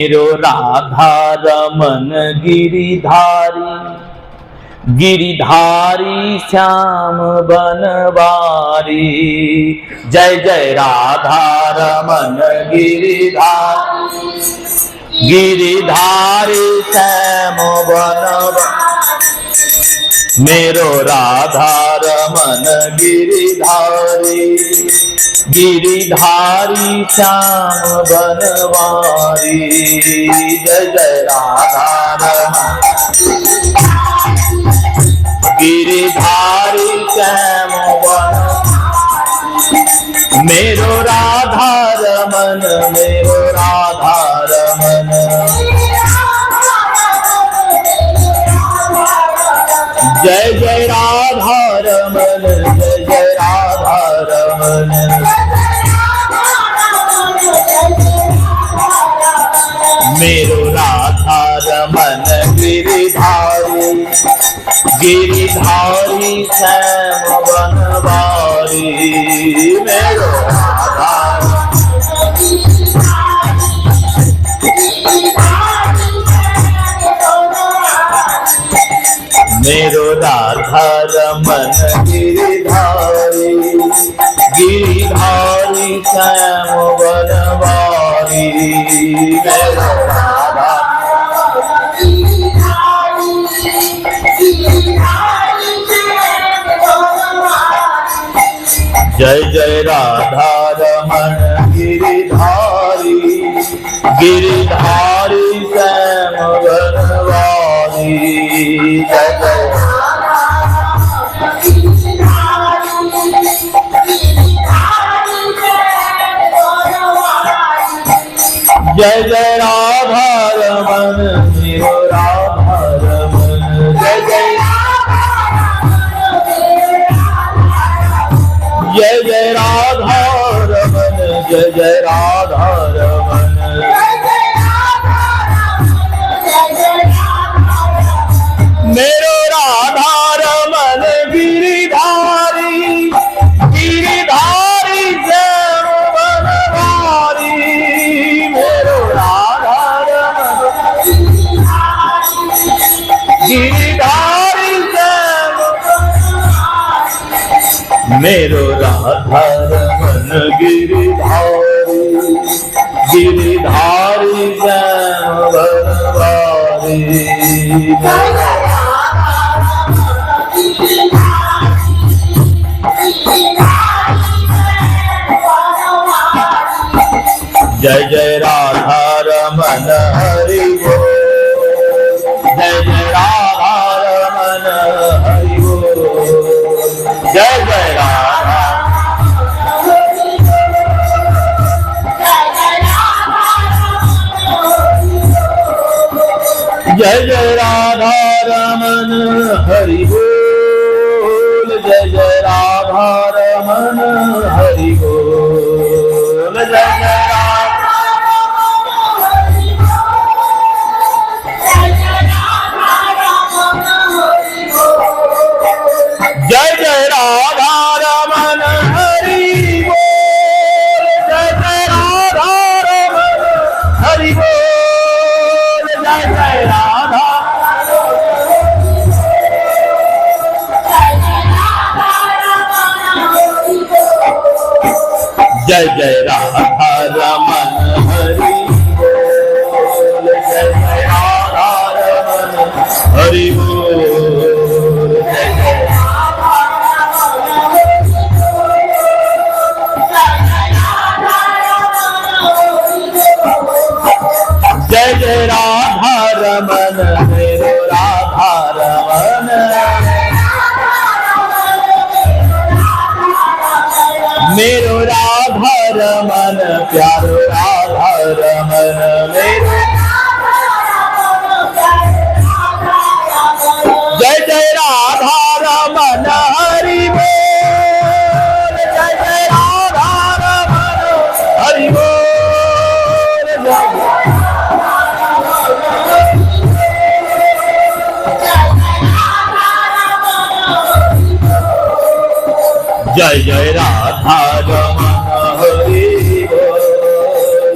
मेरो राधा रमन गिरिधारी, गिरिधारी श्याम बनवारी। जय जय राधा रमन गिरिधारी, गिरिधारी श्याम बनवारी। मेरो राधा रमन गिरिधारी, गिरिधारी श्याम बनवारी। जय जय राधा रमन गिरिधारी श्याम बनवारी। मेरो राधा रमन, मेरो राधा रमन। जय जय राधा रमन, जय जय राधा रमन। मेरो राधा रमन गिरिधारी, गिरिधारी श्याम बनवारी। मेरो राधा मेरो राधा रमन गिरिधारी, गिरिधारी श्याम बनवारी। मेरो राधा जय जय राधा रमन गिरिधारी, गिरिधारी श्याम बनवारी। जय जय जय जय राधा रमन, मेरो राधा रमन। जय जय जय जय राधा रमन, जय जय राधा रमन। मेरो राधा रमन गिरिधारी, गिरिधारी श्याम बनवारी। मेरो राधा रमन गिरिधारी श्याम, मेरो राधा रमन गिरिधारी, गिरिधारी श्याम बनवारी। जय जय राधा रमन हरि बोल, जय जय राधा रमन हरि बोल। जय जय राधा, जय जय राधा रमन हरि बोल, जय जय राधा रमन हरि बोल। जय जय जय जय राधा रमन हरि बोल, जय जय राधा रमन हरि बोल। जय जय राधा, जय जय राधा रमन हरि बोल, जय जय राधा रमन हरि बोल। जय जय राधा रमन, मेरो राधा रमन। मेरो राधा रमन, प्यारो राधा रमन। मेरो जय जय राधा रमन हरि बोल, जय जय राधा रमन हरि बोल। जय जय राधा रमन हरि बोल,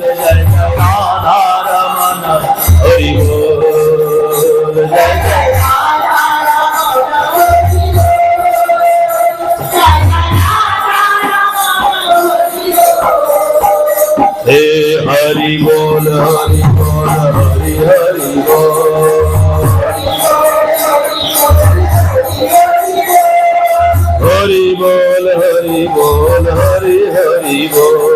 जय जय राधा रमन হরি বল জয় জয় हे हरि बोल हरि बोल हरि हरि बोल हरि बोल हरि बोल हरि हरि बोल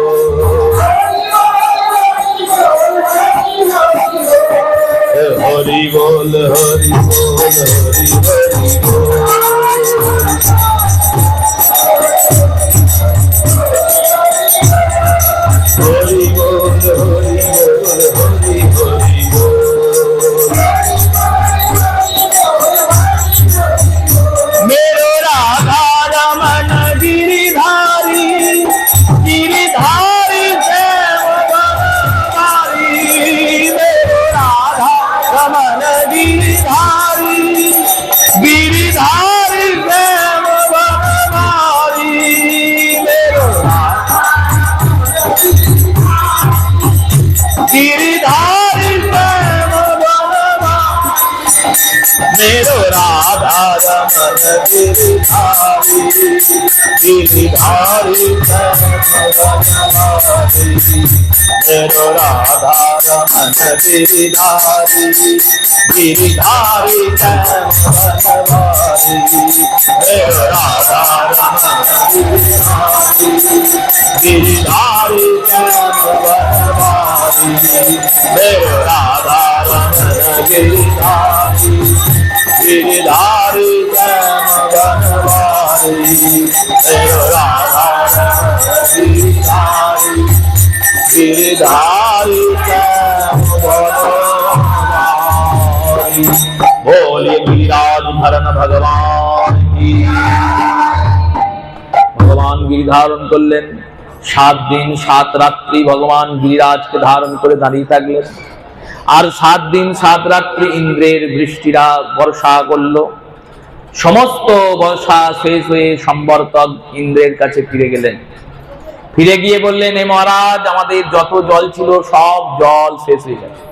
हरि बोल हरि बोल हरि हरि बोल हरि बोल हरि बोल हरि हरि बोल मेरो राधा रमन गिरिधारी गिरिधारी श्यामधारी मेरो राधा रमन गिरिधारी गिरिधारी श्यामधारी मेरो गिरिधारी मेरो राधा रमन गिरिधारी गिरिधारी मेरो राधा रमन गिरिधारी गिरिधारी मेरो राधा रमन गिरिधारी गिरिधारी मेरो राधा रमन गिरिधारी गिरिधारी बनवारी मेरो राधा गिरिधारी गिरिधारी बनवारी बोलिए गिरिराज धरन भगवान की। भगवान गिरि धारण করলেন 7 দিন 7 রাত্রি ভগবান গিরিরাজকে ধারণ করে দাঁড়িয়ে থাকলেন। আর 7 দিন 7 রাত্রি ইন্দ্রের বৃষ্টিরা বর্ষা করল। সমস্ত বর্ষা শেষ হয়ে সম্বর্তক ইন্দ্রের কাছে ফিরে গেলেন। ফিরে গিয়ে বললেন, হে মহারাজ, আমাদের যত জল ছিল সব জল শেষ হয়ে গেছে।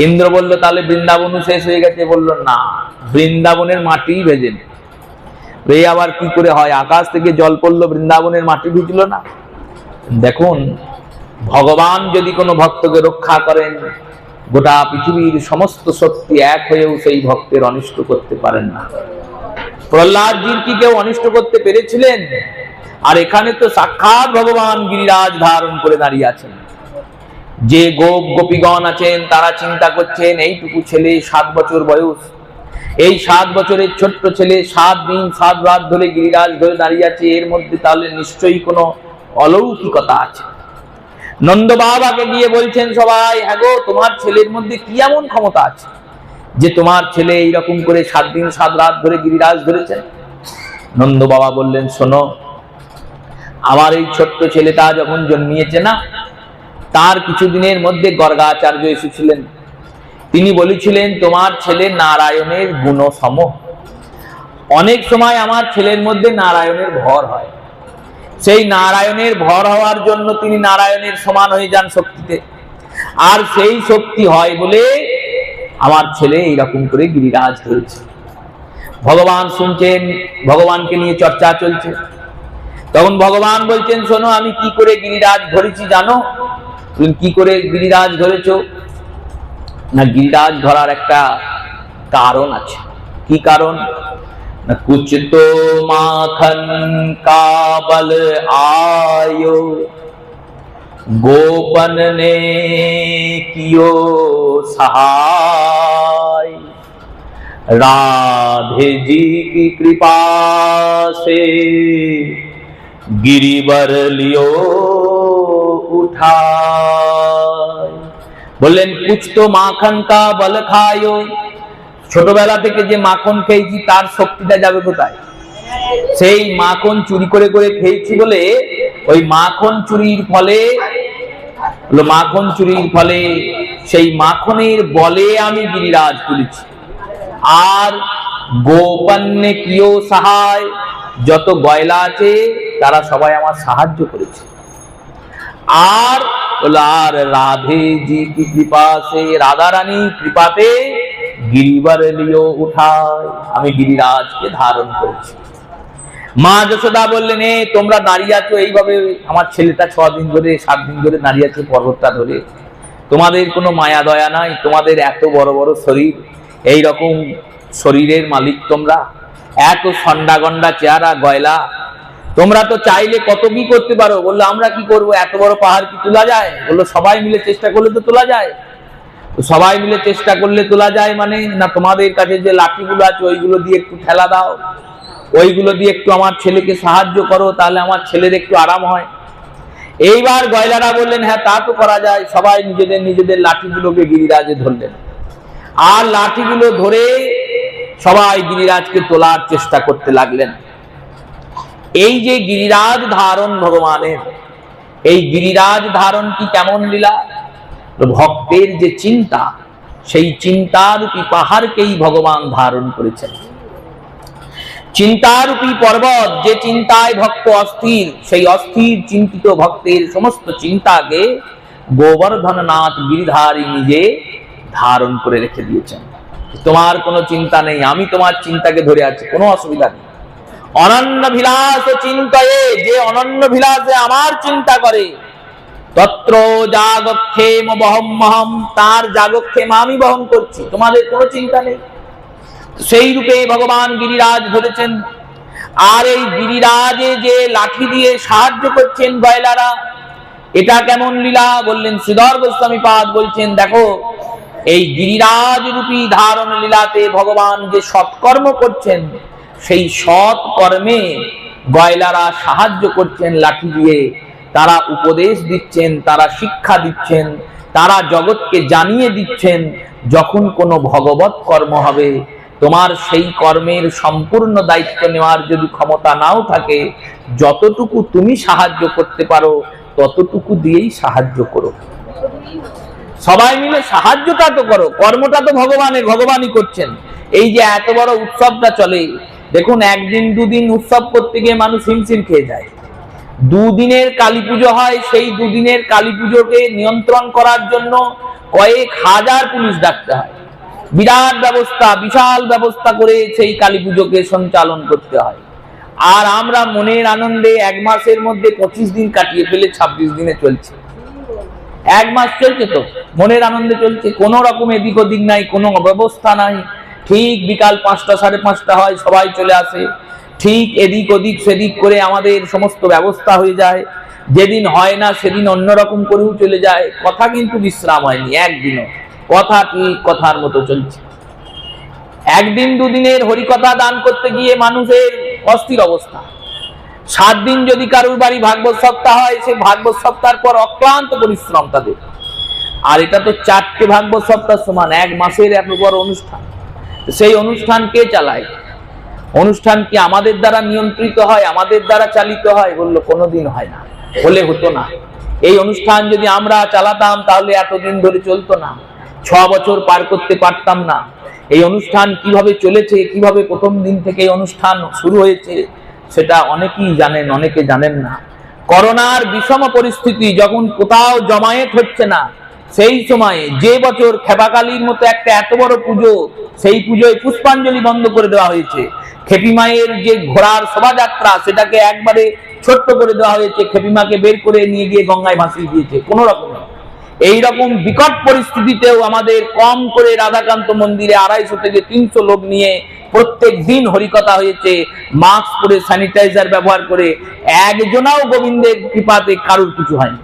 ইন্দ্র বলল, তাহলে বৃন্দাবনও শেষ হয়ে গেছে? বলল, না, বৃন্দাবনের মাটি ভেজেন। এই আবার কি করে হয়? আকাশ থেকে জল পড়লো, বৃন্দাবনের মাটি ভিজলো না? দেখুন, ভগবান যদি কোনো ভক্তকে রক্ষা করেন, গোটা পৃথিবীর সমস্ত শক্তি এক হয়েও সেই ভক্তের অনিষ্ট করতে পারেন না। প্রহ্লাদজির কি কেউ অনিষ্ট করতে পেরেছিলেন? আর এখানে তো সাক্ষাৎ ভগবান গিরিরাজ ধারণ করে দাঁড়িয়ে আছেন। যে গোপ গোপীগণ আছেন তারা চিন্তা করছেন, এইটুকু ছেলে 7 বছর বয়স, এই 7 বছরের ছোট্ট ছেলে 7 দিন 7 রাত ধরে গিরিরাজ ধরে দাঁড়িয়ে আছে, এর মধ্যে তাহলে নিশ্চয়ই কোনো অলৌকিকতা আছে। নন্দ বাবাকে গিয়ে বলছেন সবাই, হ্যাঁ গো, তোমার ছেলের মধ্যে কি এমন ক্ষমতা আছে যে তোমার ছেলে এইরকম করে 7 দিন 7 রাত ধরে গিরিরাজ ধরেছেন? নন্দ বাবা বললেন, শোনো, আমার এই ছোট্ট ছেলেটা যখন জন্মিয়েছে না, তার কিছুদিনের মধ্যে গর্গাচার্য এসেছিলেন। তিনি বলেছিলেন, তোমার ছেলে নারায়ণের গুণ সম। অনেক সময় আমার ছেলের মধ্যে নারায়ণের ভর হয়, সেই নারায়ণের ভর হওয়ার জন্য তিনি নারায়ণের সমান হয়ে যান শক্তিতে, আর সেই শক্তি হয় বলে আমার ছেলে এইরকম করে গিরিরাজ ধরেছে। ভগবান শুনছেন, ভগবানকে নিয়ে চর্চা চলছে। তখন ভগবান বলছেন, শোনো, আমি কি করে গিরিরাজ ধরেছি জানো? তুমি কি করে গিরিরাজ ধরেছো? না, গিরিরাজ ধরার একটা কারণ আছে। কি কারণ? না, কুছ তো মাখন কা বল আয়ো, गोपन ने कियो सहाय, राधे जी की कृपा से गिरिवर लियो उठाय। বললেন, कुछ तो माखन का बल खायो, ছোটবেলা থেকে যে মাখন খেয়েছি তার শক্তিটা যাবে কোথায়? সেই মাখন চুরি করে করে খেয়েছি বলে ওই মাখন চুরির ফলে সেই মাখনের বলে আমি গিরিরাজ তুলেছি। আর গোপন্যে কিও সহায়, যত গয়লা আছে তারা সবাই আমার সাহায্য করেছে। আর আর राधे जी की कृपा से राधा रानी कृपाते गिरिवर लियो उठाए আমি গিরিরাজকে ধারণ করেছি। মা যশোদা বললেন, এ তোমরা দাঁড়িয়ে আছো এইভাবে, আমার ছেলেটা 6 দিন ধরে 7 দিন ধরে দাঁড়িয়ে আছে পর্বতটা ধরে, তোমাদের কোনো মায়া দয়া নাই, তোমাদের এত বড় বড় শরীর, এই রকম শরীরের মালিক তোমরা, এত সন্ডা গন্ডা চেহারা গয়লা, তোমরা তো চাইলে কত কি করতে পারো। বললো আমরা কি করব, এত বড় পাহাড় কি তোলা যায়? বললো সবাই মিলে চেষ্টা করলে তো তোলা যায়। সবাই মিলে চেষ্টা করলে তোলা যায় মানে, না তোমাদের কাছে যে লাঠিগুলো আছে ওইগুলো দিয়ে একটু ঠেলা দাও, ওইগুলো দিয়ে একটু আমার ছেলেকে সাহায্য করো, তাহলে আমার ছেলের একটু আরাম হয়। এইবার গয়লারা বললেন, হ্যাঁ তা তো করা যায়। সবাই নিজেদের নিজেদের লাঠিগুলোকে গিরিরাজে ধরলেন, আর লাঠিগুলো ধরে সবাই গিরিরাজকে তোলার চেষ্টা করতে লাগলেন। এই যে গিরিরাজ ধারণ ভগবানের, এই গিরিরাজ ধারণ কি কেমন লীলা? ভক্তের যে চিন্তা, সেই চিন্তারূপী পাহাড়কেই ভগবান ধারণ করেছেন। চিন্তারূপী পর্বত, যে চিন্তায় ভক্ত অস্থির, সেই অস্থির চিন্তিত ভক্তের সমস্ত চিন্তাকে গোবর্ধননাথ গিরিধারী নিজে ধারণ করে রেখে দিয়েছেন। তোমার কোনো চিন্তা নেই, আমি তোমার চিন্তাকে ধরে আছি, কোনো অসুবিধা নেই। অনন্য বিলাস চিন্তায়ে, যে অনন্য বিলাসে আমার চিন্তা করে, তত্র জাগক্ষেম বহম্মহম, তার জাগক্ষেম আমি বহন করছি, তোমাদের কোনো চিন্তা নেই। সেই রূপে ভগবান গিরিরাজ ধরেছেন। আর এই গিরিরাজে যে লাঠি দিয়ে সাহায্য করছেন গয়লারা, এটা কেমন লীলা? বললেন শ্রীধর গোস্বামী পাদ বলছেন, দেখো এই গিরিরাজ রূপী ধারণ লীলাতে ভগবান যে সৎকর্ম করছেন, সেই সৎ কর্মে গয়লারা সাহায্য করছেন লাঠি দিয়ে। তারা উপদেশ দিচ্ছেন, তারা শিক্ষা দিচ্ছেন, তারা জগৎকে জানিয়ে দিচ্ছেন, যখন কোনো ভগবত কর্ম হবে, তোমার সেই কর্মের সম্পূর্ণ দায়িত্ব নেওয়ার যদি ক্ষমতা নাও থাকে, যতটুকু তুমি সাহায্য করতে পারো ততটুকু দিয়েই সাহায্য করো। সবাই মিলে সাহায্যটা তো করো, কর্মটা তো ভগবানের, ভগবানই করছেন। এই যে এত বড় উৎসবটা চলে, দেখুন একদিন দুদিন উৎসব করতে গিয়ে মানুষ হিমশিম খেয়ে যায়। 2 দিনের কালী পুজো হয়, সেই 2 দিনের কালী পুজোকে নিয়ন্ত্রণ করার জন্য কয়েক হাজার পুলিশ ডাকতে হয়, বিরাট ব্যবস্থা, বিশাল ব্যবস্থা করে সেই কালী পুজোকে সঞ্চালন করতে হয়। আর আমরা মনের আনন্দে 1 মাসের মধ্যে 25 দিন কাটিয়ে ফেলে 26 দিনে চলছে। 1 মাস চলছে তো মনের আনন্দে চলছে, কোন রকম এদিক ওদিক নাই, কোনো ব্যবস্থা নাই। ঠিক বিকাল 5টা 5:30 হয়, সবাই চলে আসে, ঠিক এদিক ওদিক সেদিক করে আমাদের সমস্ত ব্যবস্থা হয়ে যায়। যেদিন হয় না সেদিন অন্যরকম করেও চলে যায়। কথা কিন্তু বিশ্রাম হয়নি একদিনও, কথা ঠিক কথার মতো চলছে। 1 দিন 2 দিনের হরিকথা দান করতে গিয়ে মানুষের অস্থির অবস্থা। 7 দিন যদি কারুর বাড়ি ভাগবত সপ্তাহ হয়, সেই ভাগবত সপ্তাহের পর অক্লান্ত পরিশ্রম তাদের। আর এটা তো 4টে ভাগবত সপ্তাহ সমান, 1 মাসের এত বড় অনুষ্ঠান। সেই অনুষ্ঠান কে চালায়? অনুষ্ঠান কি আমাদের দ্বারা নিয়ন্ত্রিত হয়, আমাদের দ্বারা চালিত হয়? বললো কোনোদিন হয় না, হলে হতো না। এই অনুষ্ঠান যদি আমরা চালাতাম তাহলে এতদিন ধরে চলতো না, 6 বছর পার করতে পারতাম না। এই অনুষ্ঠান কিভাবে চলেছে, কিভাবে প্রথম দিন থেকে এই অনুষ্ঠান শুরু হয়েছে, সেটা অনেকেই জানেন, অনেকে জানেন না। করোনার বিষম পরিস্থিতি, যখন কোথাও জমায়েত হচ্ছে না, সেই সময়ে যে বছর খেপাকালীর মতো একটা এত বড় পুজো, সেই পুজোয় পুষ্পাঞ্জলি বন্ধ করে দেওয়া হয়েছে। খেপি মায়ের যে ঘোড়ার শোভাযাত্রা, সেটাকে একবারে ছোট্ট করে দেওয়া হয়েছে, খেপিমাকে বের করে নিয়ে গিয়ে গঙ্গায় ভাসিয়ে দিয়েছে কোনো রকমে। এইরকম বিকট পরিস্থিতিতেও আমাদের কম করে রাধাকান্ত মন্দিরে 250 থেকে 300 লোক নিয়ে প্রত্যেক দিন হরিকথা হয়েছে, মাস্ক পরে, স্যানিটাইজার ব্যবহার করে। একজনাও গোবিন্দের কৃপাতে কারোর কিছু হয়নি,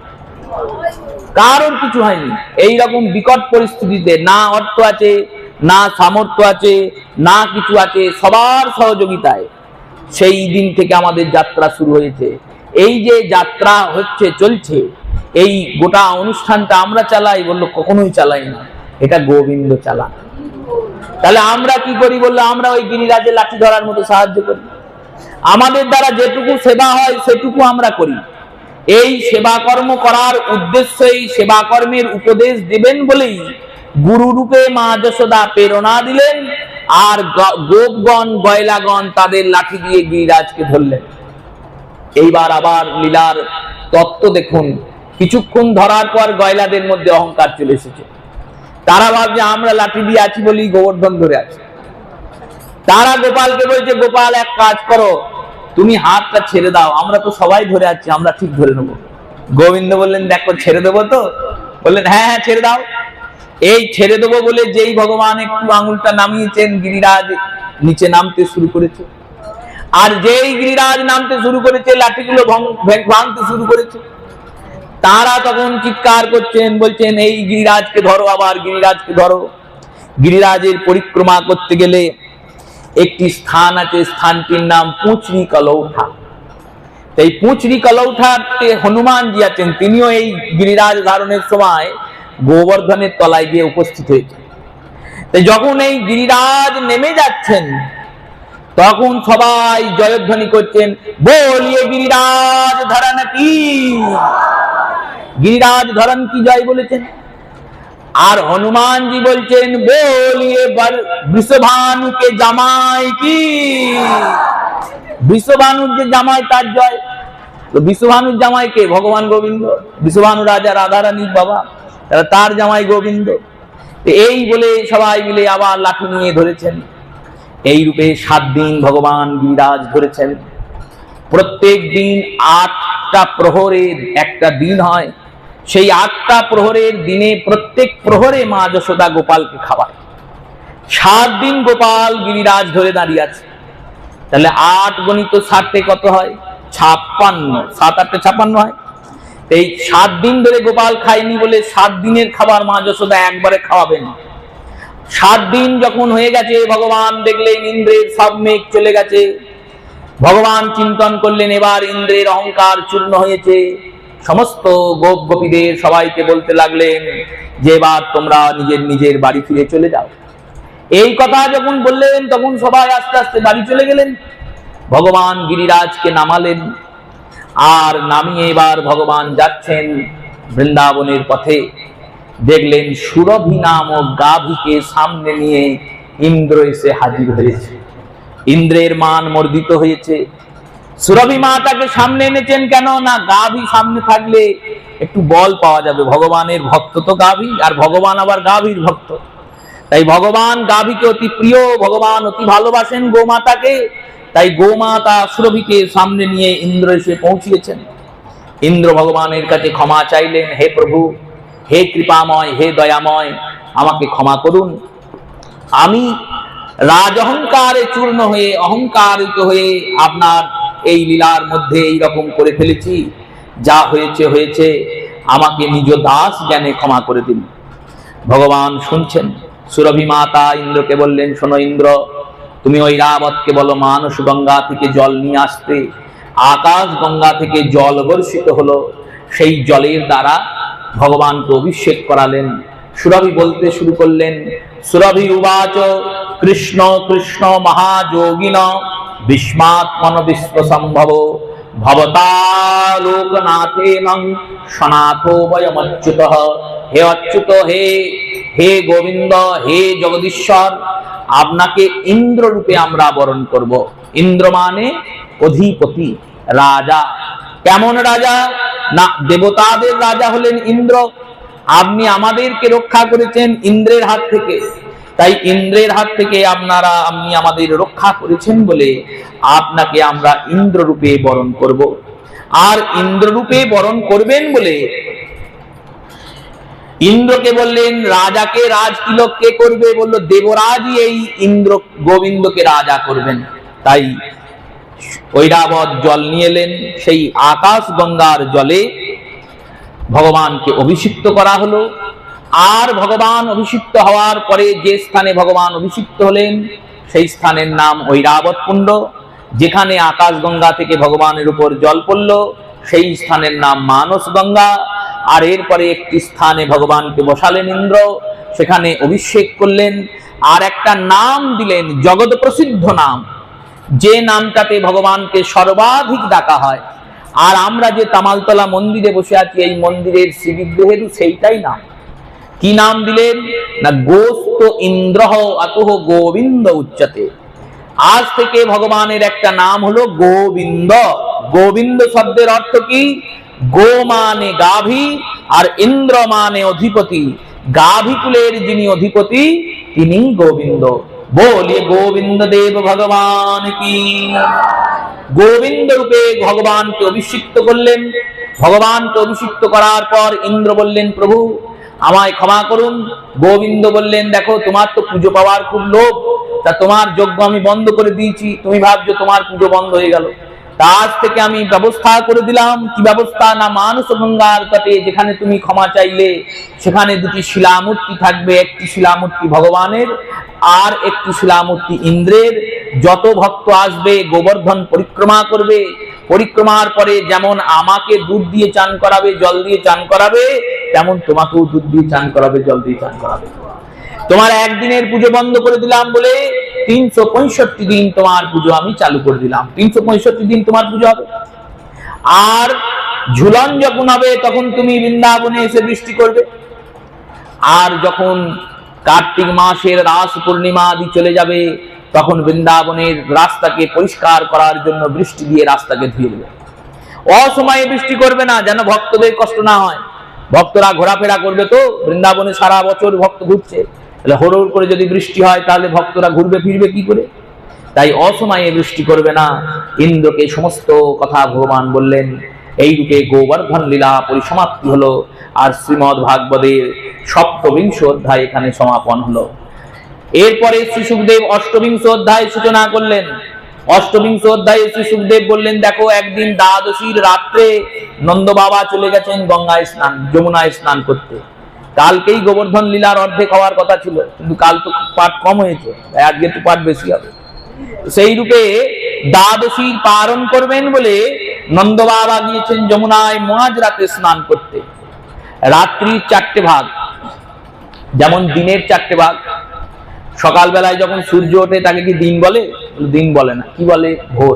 কারোর কিছু হয়নি। এইরকম বিকট পরিস্থিতিতে না অর্থ আছে, না সামর্থ্য আছে, না কিছু আছে, সবার সহযোগিতায় সেই দিন থেকে আমাদের যাত্রা শুরু হয়েছে। এই যে যাত্রা হচ্ছে, চলছে, এই গোটা অনুষ্ঠানটা আমরা চালাই? বললো কখনোই চালাই না, এটা গোবিন্দ চালান। তাহলে আমরা কি করি? বললো আমরা ওই গিরিরাজে লাঠি ধরার মতো সাহায্য করি। আমাদের দ্বারা যেটুকু সেবা হয় সেটুকু আমরা করি। এই সেবা কর্ম করার উদ্দেশ্যে, এই সেবা কর্মের উপদেশ দিবেন বলেই গুরু রূপে মা যশোদা প্রেরণা দিলেন, আর গোপগণ গয়লাগণ তাদের লাঠি দিয়ে গিরিরাজকে ধরলেন। এইবার আবার লীলার তত্ত্ব দেখুন, কিছুক্ষণ ধরার পর গয়লাদের মধ্যে অহংকার চলে এসেছে। তারা ভাবছে আমরা লাঠি দিয়ে আছি বলি গোবর্ধন ধরে আছে। তারা গোপালকে বলছে, গোপাল এক কাজ করো, তুমি হাতটা ছেড়ে দাও, আমরা তো সবাই ধরে আছি, আমরা ঠিক ধরে নেবো। গোবিন্দ বললেন, দেখো ছেড়ে দেবো তো? বললেন, হ্যাঁ হ্যাঁ ছেড়ে দাও। এই ছেড়ে দেবো বলে যেই ভগবান একটু আঙুলটা নামিয়েছেন, গিরিরাজ নিচে নামতে শুরু করেছে। আর যেই গিরিরাজ নামতে শুরু করেছে, লাঠিগুলো ভাঙতে শুরু করেছে। তারা তখন চিৎকার করছেন, বলছেন, এই গিরিরাজকে ধরো, আবার গিরিরাজকে ধরো। গিরিরাজের পরিক্রমা করতে গেলে একটি স্থান আছে, স্থানটির নাম পুঁচরি কলৌঠা। এই পুঁচরি কলৌঠাতে হনুমানজি আছেন, তিনিও এই গিরিরাজ ধারণের সময় গোবর্ধনের তলায় গিয়ে উপস্থিত হয়েছে। তাই যখন এই গিরিরাজ নেমে যাচ্ছেন, তখন সবাই জয়ধ্বনি করছেন, বলিয়ে গিরিরাজ ধরন কি। গিরিরাজ ধরন কি জয় বলেছেন। আর হনুমানজি বলছেন, বলিয়ে বৃষভানুকে জামাই কি। বৃষভানুর যে জামাই তার জয়। তো বৃষভানুর জামাই কে? ভগবান গোবিন্দ। বৃষভানু রাজা রাধারানীর বাবা, তার জামাই গোবিন্দ। এই বলে সবাই মিলে আবার লাঠি নিয়ে ধরেছেন। এই রূপে 7 দিন ভগবান গিরিরাজ ধরেছেন। প্রত্যেক দিন 8টা প্রহরের একটা দিন হয়। সেই 8টা প্রহরের দিনে প্রত্যেক প্রহরে মা যশোদা গোপালকে খাওয়ায়। 7 দিন গোপাল গিরিরাজ ধরে দাঁড়িয়ে আছে। তাহলে 8 গণিত 7 কত হয়? 56। 7 8 56 হয়। এই 7 দিন ধরে গোপাল খায়নি বলে 7 দিনের খাবার মা যশোদা একবারে খাওয়াবেন। 7 দিন যখন হয়ে গেছে, ভগবান দেখলেন ইন্দ্রের সব মেঘ চলে গেছে। ভগবান চিন্তন করলেন, এবার ইন্দ্রের অহংকার চূর্ণ হয়েছে। সমস্ত গোপ গোপীদের সবাইকে বলতে লাগলেন যে এবার তোমরা নিজের নিজের বাড়ি ফিরে চলে যাও। এই কথা যখন বললেন, তখন সবাই আস্তে আস্তে বাড়ি চলে গেলেন। ভগবান গিরিরাজকে নামালেন, আর নামিয়ে এবার ভগবান যাচ্ছেন বৃন্দাবনের পথে। দেখলেন সুরভি নামক গাভীকে সামনে নিয়ে ইন্দ্র এসে হাজির হয়েছে। ইন্দ্রের মান মর্দিত হয়েছে। সুরভি মাতাকে সামনে এনেছেন কেন না, গাভী সামনে থাকলে একটু বল পাওয়া যাবে। ভগবানের ভক্ত তো গাভী, আর ভগবান আবার গাভীর ভক্ত। তাই ভগবান গাভীকে অতি প্রিয়, ভগবান অতি ভালোবাসেন গোমাতাকে। তাই গোমাতা সুরভিকে সামনে নিয়ে ইন্দ্র এসে পৌঁছিয়েছেন। ইন্দ্র ভগবানের কাছে ক্ষমা চাইলেন, হে প্রভু, হে কৃপাময়, হে দয়াময়, আমাকে ক্ষমা করুন। আমি রাজ অহংকারে চূর্ণ হয়ে, অহংকারিত হয়ে আপনার এই লীলার মধ্যে এই রকম করে ফেলেছি। যা হয়েছে হয়েছে, আমাকে নিজ দাস জ্ঞানে ক্ষমা করে দিন। ভগবান শুনছেন। সুরভি মাতা ইন্দ্রকে বললেন, শোনো ইন্দ্র, তুমি ওই রাবতকে বলো মানস গঙ্গা থেকে জল নিয়ে আসতে। আকাশ গঙ্গা থেকে জল বর্ষিত হলো। সেই জলের দ্বারা ভগবানকে অভিষেক করালেন। সুরভি বলতে শুরু করলেন, সুরভি উবাচ কৃষ্ণ কৃষ্ণ মহাযোগিন বিস্মাত্মন বিশ্বসম্ভব ভবতা লোকনাথেন সনাথো বয়মচ্যুতঃ। হে অচ্যুত, হে হে গোবিন্দ, হে জগদীশ্বর, আপনাকে ইন্দ্র রূপে আমরা বরণ করব। ইন্দ্র মানে অধিপতি, রাজা। কেমন রাজা না, দেবতাদের রাজা হলেন ইন্দ্র। আপনি আমাদেরকে রক্ষা করেছেন ইন্দ্রের হাত থেকে। তাই ইন্দ্রের হাত থেকে আপনি আমাদের রক্ষা করেছেন বলে আপনাকে আমরা ইন্দ্র রূপে বরণ করব। আর ইন্দ্র রূপে বরণ করবেন বলে ইন্দ্রকে বললেন, রাজাকে রাজ তিলক কে করবে? বললো দেবরাজই এই ইন্দ্র গোবিন্দকে রাজা করবেন। তাই ঐরাবত জল নিয়ে এলেন। সেই আকাশ গঙ্গার জলে ভগবানকে অভিষিক্ত করা হলো। আর ভগবান অভিষিক্ত হওয়ার পরে যে স্থানে ভগবান অভিষিক্ত হলেন, সেই স্থানের নাম ঐরাবত কুণ্ড। যেখানে আকাশ গঙ্গা থেকে ভগবানের উপর জল পড়ল, সেই স্থানের নাম মানস গঙ্গা। আর এরপরে একটি স্থানে ভগবানকে বসালেন ইন্দ্র, সেখানে অভিষেক করলেন। আর একটা নাম দিলেন, জগৎ প্রসিদ্ধ নাম, যে নামটাতে ভগবানকে সর্বাধিক ডাকা হয়। আর আমরা যে তামালতলা মন্দিরে বসে আছি, এই মন্দিরের শ্রীবিগ্রহেরও সেইটাই নাম। কি নাম দিলেন না, গোস্ত ইন্দ্র আতহ গোবিন্দ উচ্চতে। আজ থেকে ভগবানের একটা নাম হলো গোবিন্দ। গোবিন্দ শব্দের অর্থ কি গো মানে গাভী, আর ইন্দ্র মানে অধিপতি। গাভী কুলের যিনি অধিপতি তিনি গোবিন্দ। বলিয়ে গোবিন্দ দেব ভগবান কি। গোবিন্দ রূপে ভগবানকে অভিষিক্ত করলেন। ভগবানকে অভিষিক্ত করার পর ইন্দ্র বললেন, প্রভু আমায় ক্ষমা করুন। গোবিন্দ বললেন, দেখো তোমার তো পুজো পাওয়ার খুব লোভ, তা তোমার যজ্ঞ আমি বন্ধ করে দিয়েছি, তুমি ভাবছো তোমার পুজো বন্ধ হয়ে গেল। আজ থেকে আমি ব্যবস্থা করে দিলাম। কি ব্যবস্থা? না, মানস গঙ্গার তটে যেখানে তুমি ক্ষমা চাইলে সেখানে দুটি শিলামূর্তি থাকবে, একটি শিলামূর্তি ভগবানের আর একটি শিলামূর্তি ইন্দ্রের। যত ভক্ত আসবে গোবর্ধন পরিক্রমা করবে, পরিক্রমার পরে যেমন আমাকে দুধ দিয়ে চান করাবে, জল দিয়ে চান করাবে, তেমন তোমাকেও দুধ দিয়ে চান করাবে, জল দিয়ে চান করাবে। তোমার একদিনের পুজো বন্ধ করে দিলাম বলে 365 দিন তোমার পুজো আমি চালু করে দিলাম। 365 দিন তোমার পুজো হবে। আর ঝুলন যখন হবে তখন তুমি বৃন্দাবনে এসে বৃষ্টি করবে। আর যখন কার্তিক মাসের রাস পূর্ণিমা আদি চলে যাবে তখন বৃন্দাবনের রাস্তাকে পরিষ্কার করার জন্য বৃষ্টি দিয়ে রাস্তাকে ধুয়ে দেবে। অসময়ে বৃষ্টি করবে না, যেন ভক্তদের কষ্ট না হয়। ভক্তরা ঘোরাফেরা করবে, তো বৃন্দাবনে সারা বছর ভক্ত ঘুরছে, তাহলে হরহর করে যদি বৃষ্টি হয় তাহলে ভক্তরা ঘুরবে ফিরবে কি করে? তাই অসময়ে বৃষ্টি করবে না। ইন্দ্রকে সমস্ত কথা ভগবান বললেন। এই রূপে গোবর্ধন লীলা পরিসমাপ্তি হলো। আর শ্রীমদ ভাগবতের সপ্তবিংশ অধ্যায় এখানে সমাপন হলো। এরপরে শ্রী সুখদেব অষ্টবিংশ অধ্যায় সূচনা করলেন। অষ্টবিংশ অধ্যায়ে শ্রী সুখদেব বললেন, দেখো একদিন দ্বাদশীর রাত্রে নন্দ বাবা চলে গেছেন গঙ্গায় স্নান, যমুনায় স্নান করতে। কালকেই গোবর্ধন লীলার অর্ধেক হওয়ার কথা ছিল, কিন্তু কাল তো পাঠ কম হয়েছে, আজকে তো পাঠ বেশি হবে। সেই রূপে দ্বাদশীর পালন করবেন বলে নন্দ বাবা গিয়েছেন যমুনায় মাঝ রাতে স্নান করতে। রাত্রির 4টে ভাগ, যেমন দিনের 4টে ভাগ। সকালবেলায় যখন সূর্য ওঠে তাকে কি দিন বলে? দিন বলে না, কি বলে? ভোর।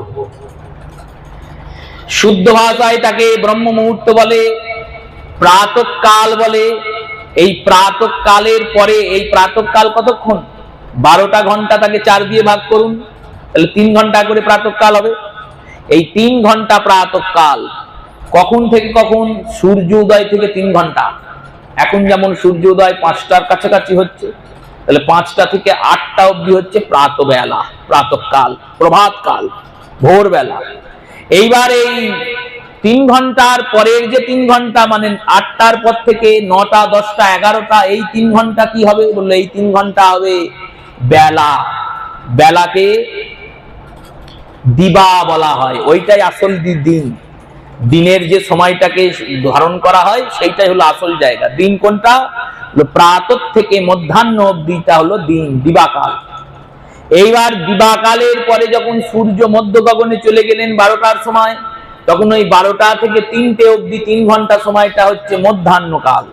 শুদ্ধ ভাষায় তাকে ব্রহ্ম মুহূর্ত বলে, প্রাতঃকাল বলে। এই প্রাতঃকালের পরে, এই প্রাতঃকাল কতক্ষণ? 12টা ঘন্টা, তাকে 4 দিয়ে ভাগ করুন, তাহলে 3 ঘন্টা করে প্রাতঃকাল হবে। এই 3 ঘন্টা প্রাতঃকাল কখন থেকে কখন? সূর্য উদয় থেকে 3 ঘন্টা। এখন যেমন সূর্য উদয় 5টার কাছাকাছি হচ্ছে, তাহলে 5টা থেকে 8টা অবধি হচ্ছে প্রাতঃবেলা, প্রাতঃকাল, প্রভাতকাল, ভোরবেলা। এইবার এই 3 ঘন্টার পরের যে 3 ঘন্টা, মানে 8টার পর থেকে 9টা, 10টা, 11টা, এই 3 ঘন্টা কি হবে? বললো এই 3 ঘন্টা হবে বেলা। বেলাকে দিবা বলা হয়, ওইটাই আসল দিন। দিনের যে সময়টাকে ধারণ করা হয় সেইটাই হলো আসল জায়গা। দিন কোনটা? প্রাতঃ থেকে মধ্যাহ্ন অবধিটা হলো দিন, দিবাকাল। এইবার দিবাকালের পরে যখন সূর্য মধ্য গগনে চলে গেলেন 12টার সময়, তখন ওই 12টা থেকে 3টে অবধি 3 ঘন্টা সময়টা হচ্ছে মধ্যাহ্নকাল।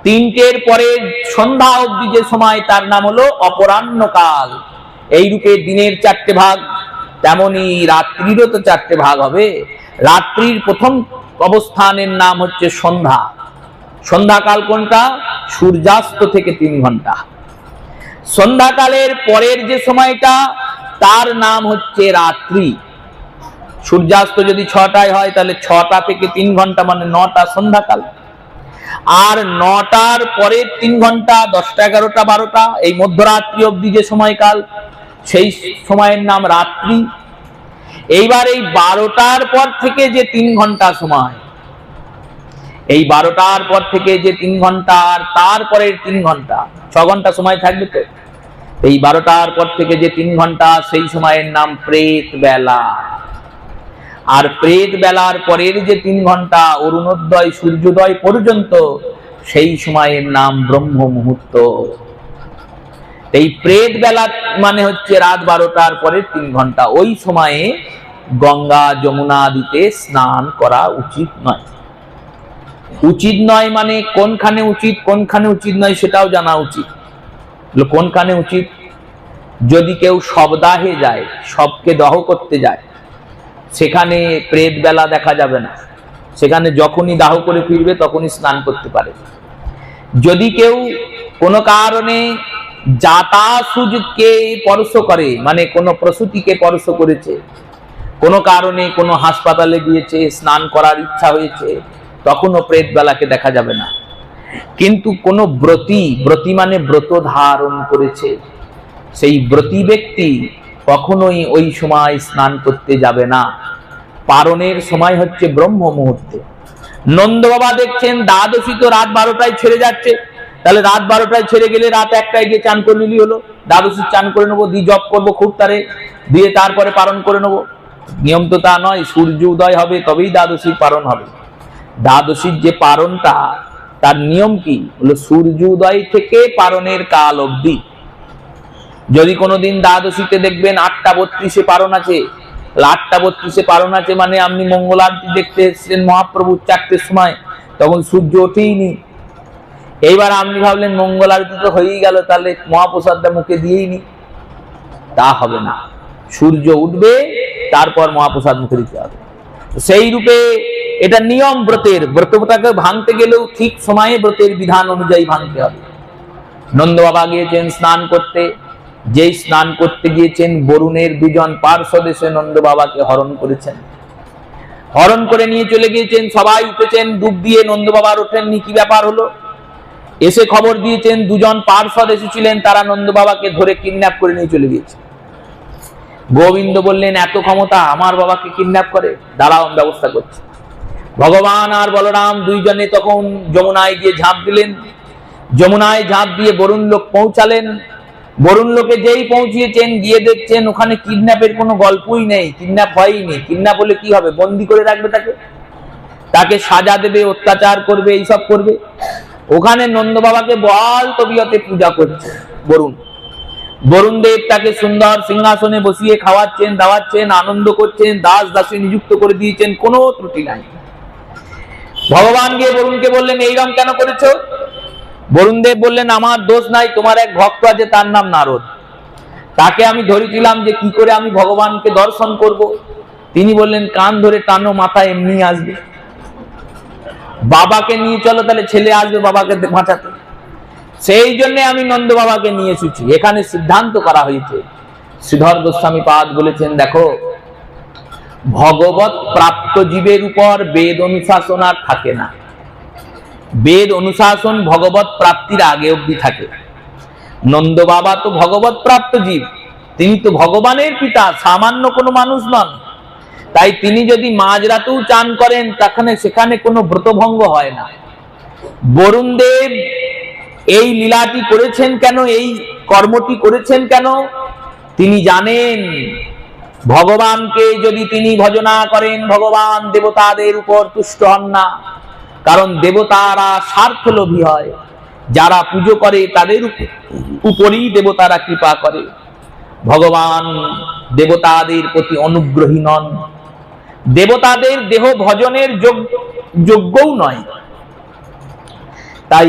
3টের পরে সন্ধ্যা অবধি যে সময়, তার নাম হলো অপরাহ্নকাল। এই রূপে দিনের 4টে ভাগ, তেমনি রাত্রিরও তো 4টে ভাগ হবে। রাত্রির প্রথম অবস্থানের নাম হচ্ছে সন্ধ্যা। সন্ধ্যাকাল কোনটা? সূর্যাস্ত থেকে 3 ঘন্টা। সন্ধ্যাকালের পরের যে সময়টা, তার নাম হচ্ছে রাত্রি। সূর্যাস্ত যদি 6টায় হয় তাহলে 6টা থেকে 3 ঘন্টা, মানে 9টা সন্ধ্যাকাল। আর 9টার পরে 3 ঘন্টা, 10টা, 11টা, 12টা, এই মধ্যরাত্রি অবধি যে সময়কাল, সেই সময়ের নাম রাত্রি। এইবার এই 12টার পর থেকে যে 3 ঘন্টা সময়, এই 12টার পর থেকে যে 3 ঘন্টা আর তারপরের 3 ঘন্টা, 6 ঘন্টা সময় থাকবে। তো এই 12টার পর থেকে যে 3 ঘন্টা, সেই সময়ের নাম প্রেত বেলা। আর প্রেত বেলার পরের যে 3 ঘন্টা, অরুণোদয় সূর্যোদয় পর্যন্ত, সেই সময়ের নাম ব্রহ্ম মুহূর্ত। এই প্রেত বেলা মানে হচ্ছে রাত 12টার পরে 3 ঘন্টা। ওই সময়ে গঙ্গা যমুনা আদিতে স্নান করা উচিত নয়। উচিত নয় মানে কোনখানে উচিত, কোনখানে উচিত নয় সেটাও জানা উচিত। কোনখানে উচিত? যদি কেউ শবদাহে যায়, শবকে দহ করতে যায়, সেখানে প্রেত বেলা দেখা যাবে না। সেখানে যখনই দাহ করে ফিরবে তখনই স্নান করতে পারে। যদি কেউ কোনো কারণে জাতাসুজকে স্পর্শ করে, মানে কোনো প্রসূতিকে স্পর্শ করেছে, কোনো কারণে কোনো হাসপাতালে গিয়েছে, স্নান করার ইচ্ছা হয়েছে, তখনও প্রেত বেলাকে দেখা যাবে না। কিন্তু কোনো ব্রতী মানে ব্রত ধারণ করেছে, সেই ব্রতী ব্যক্তি কখনোই ওই সময় স্নান করতে যাবে না। পারণের সময় হচ্ছে ব্রহ্ম মুহূর্তে। নন্দ বাবা দেখছেন দ্বাদশী তো রাত 12টায় ছেড়ে যাচ্ছে, তাহলে রাত 12টায় ছেড়ে গেলে রাত 1টায় গিয়ে চান করে নিলি হলো, দ্বাদশী চান করে নেবো, দিয়ে জপ করবো খুব তারে, দিয়ে তারপরে পালন করে নেবো। নিয়ম তো তা নয়, সূর্য উদয় হবে তবেই দ্বাদশীর পালন হবে। দ্বাদশীর যে পালনটা, তার নিয়ম কি হলো সূর্য উদয় থেকে পালনের কাল অবধি। যদি কোনোদিন দ্বাদশীতে দেখবেন 8টা 32-এ পালন আছে, 8টা 32-এ পালন আছে মানে আপনি মঙ্গল আরতি দেখতে এসেছেন মহাপ্রভু 4টের সময়, তখন সূর্য ওঠেইনি। এইবার আপনি ভাবলেন মঙ্গল আরতি তো হয়েই গেল, তাহলে মহাপ্রসাদটা মুখে দিয়েই নি, তা হবে না। সূর্য উঠবে তারপর মহাপ্রসাদ মুখে দিতে হবে। সেই রূপে এটা নিয়ম ব্রতের। ব্রতটাকে ভাঙতে গেলেও ঠিক সময়ে ব্রতের বিধান অনুযায়ী ভাঙতে হবে। নন্দ বাবা গিয়েছেন স্নান করতে, যেই স্নান করতে গিয়েছেন বরুণের 2জন পার্ষদ এসে নন্দ বাবাকে হরণ করেছেন, হরণ করে নিয়ে চলে গিয়েছেন। সবাই উঠেছেন, ডুব দিয়ে নন্দ বাবার ওঠেননি, কি ব্যাপার হলো? এসে খবর দিয়েছেন 2জন পার্ষদ এসেছিলেন, তারা নন্দ বাবাকে ধরে কিডন্যাপ করে নিয়ে চলে গিয়েছে। গোবিন্দ বললেন এত ক্ষমতা, আমার বাবাকে কিডন্যাপ করে, দাঁড়াও ব্যবস্থা করছে। ভগবান আর বলরাম 2জনে তখন যমুনায় গিয়ে ঝাঁপ দিলেন। যমুনায় ঝাঁপ দিয়ে বরুণ লোক পৌঁছালেন। বরুণ লোকে যেই পৌঁছিয়েছেন, গিয়ে দেখছেন ওখানে কিডন্যাপের কোনো গল্পই নেই, কিডন্যাপ হয়নি। কিডন্যাপ হলে কি হবে? বন্দি করে রাখবে তাকে সাজা দেবে, অত্যাচার করবে, এইসব করবে। ওখানে নন্দ বাবাকে বল তবিয়তে পূজা করছে বরুণ দেব, তাকে সুন্দর সিংহাসনে বসিয়ে খাওয়াচ্ছেন, দাওয়াচ্ছেন, আনন্দ করছেন, দাস দাসী নিযুক্ত করে দিয়েছেন, কোনো ত্রুটি নাই। ভগবান গিয়ে বরুণকে বললেন এইরকম কেন করেছো? বরুণ দেব বললেন আমার দোষ নাই, তোমার এক ভক্ত আছে তার নাম নারদ, তাকে আমি ধরেছিলাম যে কি করে আমি ভগবানকে দর্শন করব। তিনি বললেন কান ধরে টানো, মাথা এমনি আসবে, বাবাকে নিয়ে চলো, তাহলে ছেলে আসবে বাবাকে বাঁচাতে। সেই জন্য আমি নন্দ বাবাকে নিয়ে এসেছি। এখানে সিদ্ধান্ত করা হয়েছে, শ্রীধর গোস্বামী পাদ বলেছেন দেখো, ভগবত প্রাপ্ত জীবের উপর বেদ অনুশাসন আর থাকে না। বেদ অনুশাসন ভগবত প্রাপ্তির আগে অবধি থাকে। নন্দ বাবা তো ভগবত প্রাপ্ত জীব, তিনি তো ভগবানের পিতা, সামান্য কোনো মানুষ নন। তাই তিনি যদি মাঝরাতেও চান করেন, সেখানে কোনো ব্রতভঙ্গ হয় না। বরুণ দেব এই লীলাটি করেছেন কেন, এই কর্মটি করেছেন কেন? তিনি জানেন ভগবানকে যদি তিনি ভজনা করেন, ভগবান দেবতাদের উপর তুষ্ট হন না। কারণ দেবতারা স্বার্থলোভী হয়, যারা পুজো করে তাদের উপরই দেবতারা কৃপা করে। ভগবান দেবতাদের প্রতি অনুগ্রহী নন, দেবতাদের দেহ ভজনের যোগ্যও নয়। তাই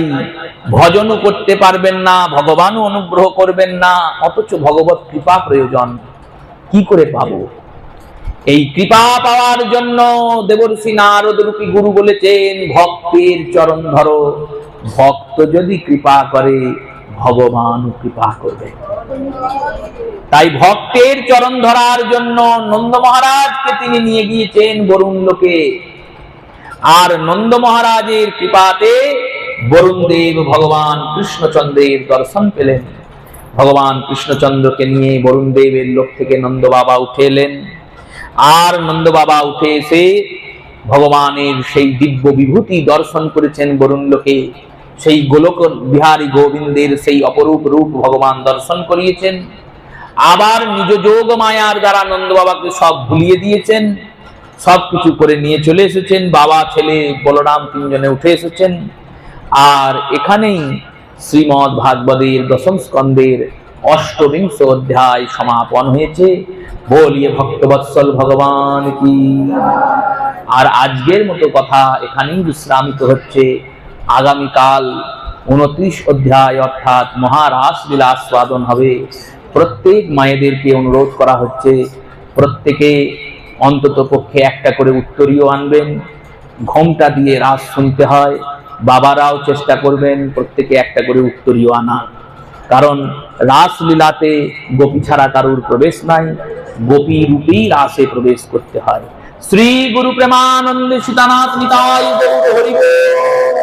ভজনও করতে পারবেন না, ভগবানও অনুগ্রহ করবেন না, অথচ ভগবত কৃপা প্রয়োজন। কি করে পাবো? এই কৃপা পাওয়ার জন্য দেবর্ষি নারদ রূপী গুরু বলেছেন ভক্তের চরণ ধরো, ভক্ত যদি কৃপা করে ভগবান কৃপা করবে। তাই ভক্তের চরণ ধরার জন্য নন্দ মহারাজকে তিনি নিয়ে গিয়েছেন বরুণ লোকে। আর নন্দ মহারাজের কৃপাতে বরুণ দেব ভগবান কৃষ্ণচন্দ্রের দর্শন পেলেন। ভগবান কৃষ্ণচন্দ্রকে নিয়ে বরুণ দেবের লোক থেকে নন্দ বাবা উঠে এলেন। আর নন্দ বাবা উঠে এসে ভগবানের সেই দিব্য বিভূতি দর্শন করেছেন বরুণ লোকে। সেই গোলক বিহারী গোবিন্দের সেই অপরূপ রূপ ভগবান দর্শন করিয়েছেন। আবার নিজ যোগ মায়ার দ্বারা নন্দ বাবাকে সব ভুলিয়ে দিয়েছেন, সবকিছু করে নিয়ে চলে এসেছেন। বাবা ছেলে বলরাম 3জনে উঠে এসেছেন। আর এখানেই শ্রীমদ ভাগবতের দশম স্কন্ধের 8বিংশ অধ্যায় সমাপন হয়েছে। বলিয়ে ভক্তবৎসল ভগবান কি। আর আজকের মতো কথা এখানেই বিশ্রামিত হচ্ছে। আগামীকাল 29 অধ্যায় অর্থাৎ মহারাস লীলা আস্বাদন হবে। প্রত্যেক মায়েদেরকে অনুরোধ করা হচ্ছে, প্রত্যেকে অন্তত পক্ষে একটা করে উত্তরীয় আনবেন। ঘোমটা দিয়ে রাস শুনতে হয়, বাবারাও চেষ্টা করবেন প্রত্যেকে একটা করে উত্তরীয় আনা। কারণ রাসলীলাতে গোপী ছাড়া কারুর প্রবেশ নাই। গোপী রূপেই রাসে প্রবেশ করতে হয়। শ্রী গুরু প্রেমানন্দ সীতানাথ নিতাই গৌর হরি বল।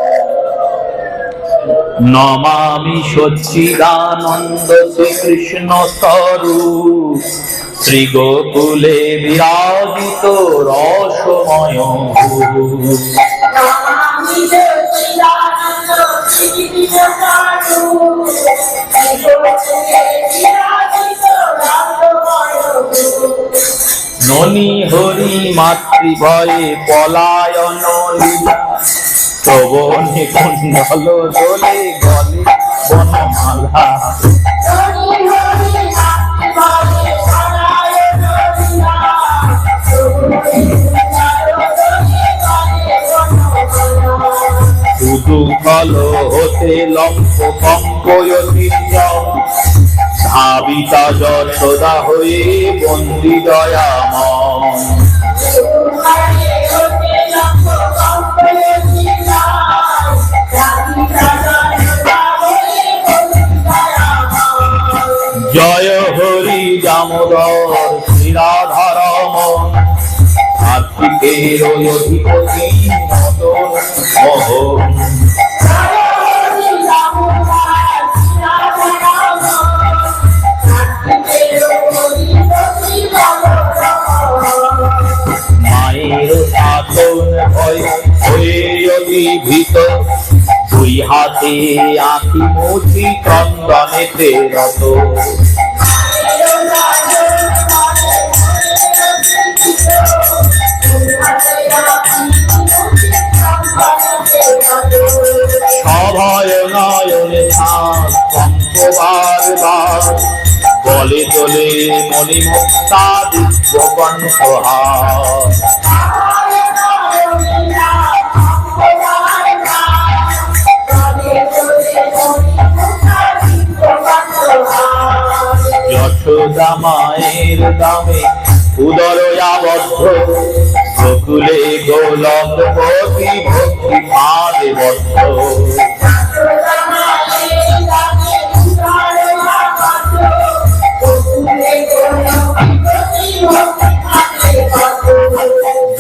নমামি সচ্চিদানন্দ শ্রীকৃষ্ণ স্বরূপ, শ্রী গোকুলে বিরাজিত রসময় ভূপ। ননি হরি মাতৃভয়ে পলায়ন লীলা, শ্রবণে কুণ্ডল দোলে গলে বনমালা। কুতূহল হতে লম্প কম্পয়তি ধাবিতা যশোদা হয়ে বন্দি দয়াময়। জয় হরি দামোদর শ্রীরাধার মন, কার্তিকের অধিপতি মদন মোহন। মায়ের শাসন ভয় হয়ে অভিভূত, দুই হাতে আঁখি মুছি চন্দনেতে রত। সভয় নয়নে বার বার, বলে চলে মণিমুক্তা দিব্য কণ্ঠহার। যশোদা মায়ের দামে উদর আবদ্ধ, গোকুলে গোলকপতি ভক্তি পাদে বদ্ধ।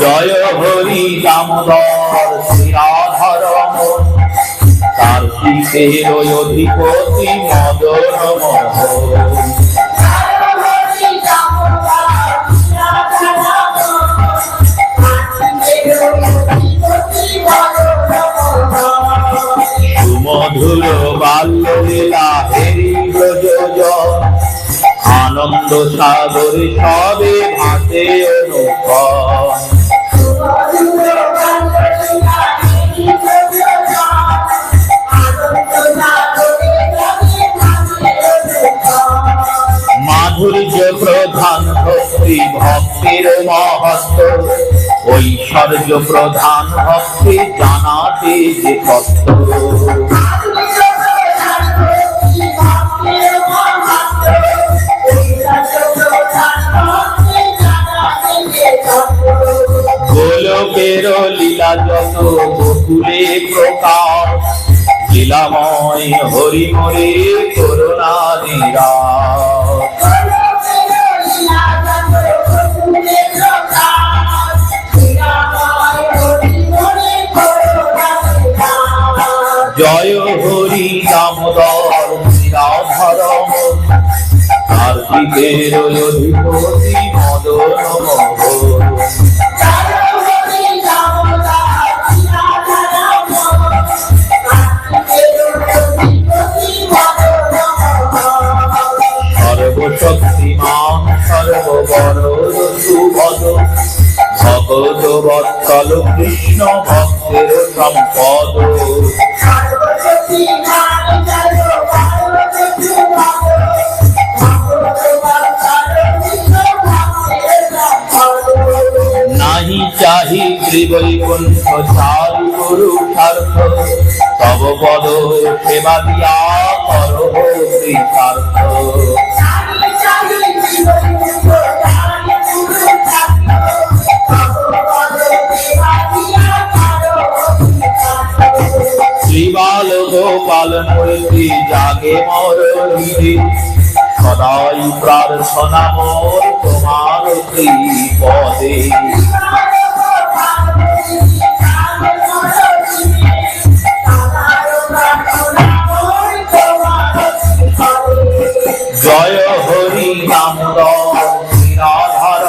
জয় হরি দামোদর শ্রীরাধার মন, কার্তিকের অধিপতি মদন মোহন। সুমধুর বাল্য লীলা হেরি ব্রজজন, আনন্দ সাগরে সবে ভাসে অনুপম। মাধুর্য প্রধান ভক্তি ভক্তির মহত্ব, ঐশ্বর্য প্রধান ভক্তি জানাতে যে তত্ত্ব। গোলকের লীলা যত গোকুলে প্রকার, লীলাময় হরি মরে করুণা নিরাশ। জয় হরি দামোদর শ্রীরাধার মন, কার্তিকের অধিপতি মদন মোহন। সর্বশক্তিমান সর্ববর সুভদ, ভগত বৎসল কৃষ্ণ ভক্তের সম্পদ। নাহি চাহি ত্রিবৈকুণ্ঠ চারু পুরুষার্থ, তব পদ সেবা দিয়া করো কৃতার্থ। শ্রীবাল গোপাল মূর্তি জাগে মর সদাই প্রার্থনা মোর তোমার শ্রীপদে। জয় হরি দামোদর নিরাধার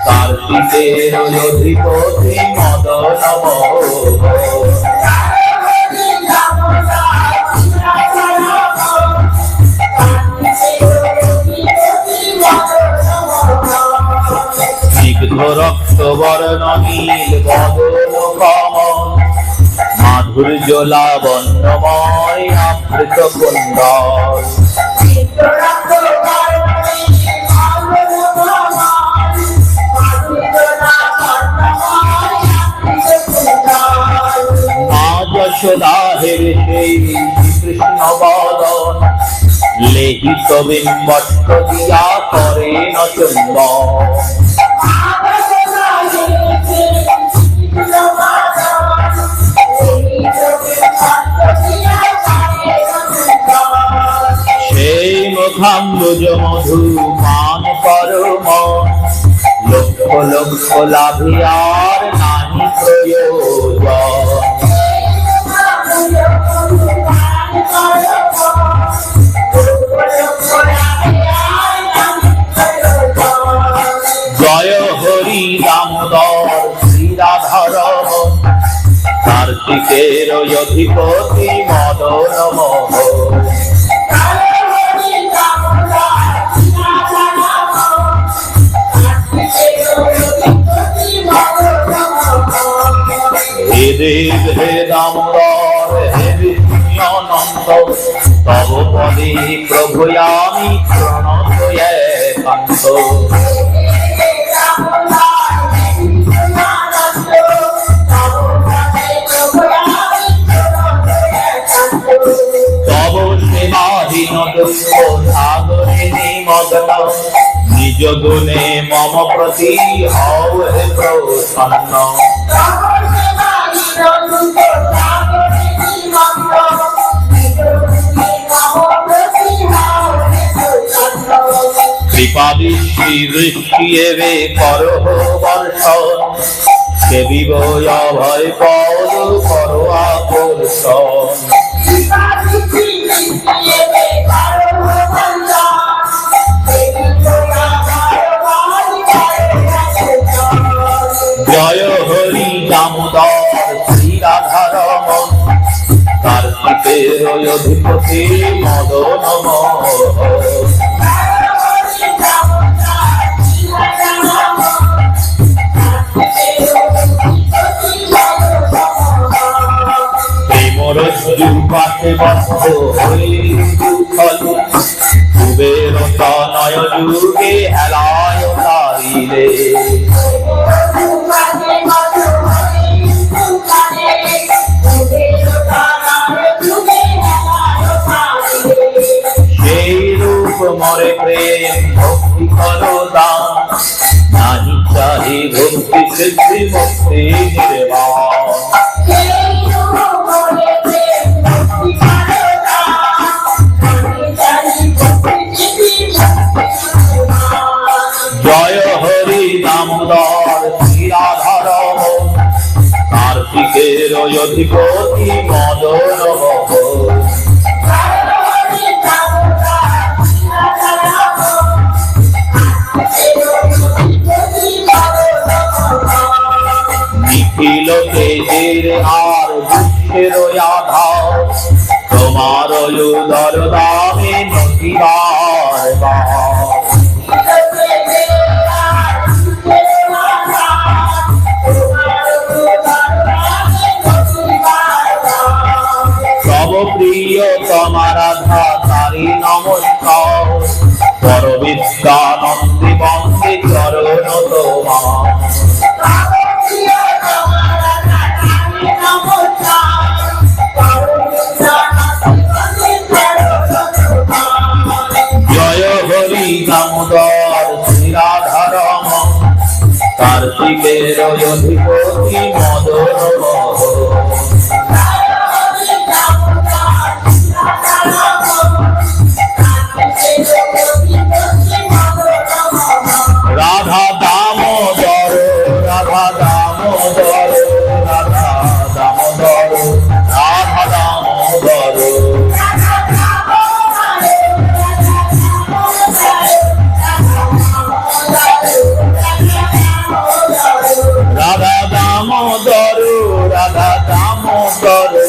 কার্তিকের অধিপতি মদন মোহন। স্নিগ্ধ রক্ত বর্ণ নীল বদন কমল, মাধুর্য লাবণ্যময় আবৃত কুণ্ডল। মা যশোদা হেরে সেই কৃষ্ণ বদন, লেহিত বিম্বষ্ট দিয়া করেন চুম্বন। সেই মুখাম্বুজ মধু পান করম, লক্ষ লক্ষ লাভে আর নাহি প্রয়োজন। জয় হরি দামোদর শ্রীরাধার, কার্তিকের অধিপতি মদন মোহন। হে দেব হে দামোদর হে বিষ্ণুনন্দ, তব পদে প্রভু আমি প্রণত একান্ত। তব সেবাধীন দুঃখ সাগরে নিমগ্ন, নিজ গুণে মম প্রতি হও হে প্রসন্ন। কৃপা দৃষ্টি দৃষ্টি এবে করহ বর্ষণ, সেবিব অভয় পদ করো আকর্ষণ। জয় হরি দামোদর শ্রীরাধার, কার্তিকের অধিপতি মদন মোহন। প্রেমরজ্জু পাশে বদ্ধ হইন্দু খলু, কুবের তনয় যুগে হেলায় তারিলে। সেই রূপ মরে প্রেম ভক্তি করো দান, নাহি চাহি ভক্তি সিদ্ধি মুক্তি নির্বাণ। জয় হরি দামোদর শ্রীরাধার, কার্তিকের অধিপতি মদন মোহন। নিখিল তেজের আর বিশ্বের আধার, তোমার উদর দামে নদীবার বার। তব প্রিয় তোমার রাধা তারি নমস্কার, পরবিদ্যানন্দে বন্দে চরণ তোমার। জয় হরি দামোদর শ্রীরাধার, কার্তিকের অধিপতি মদন মোহন। করো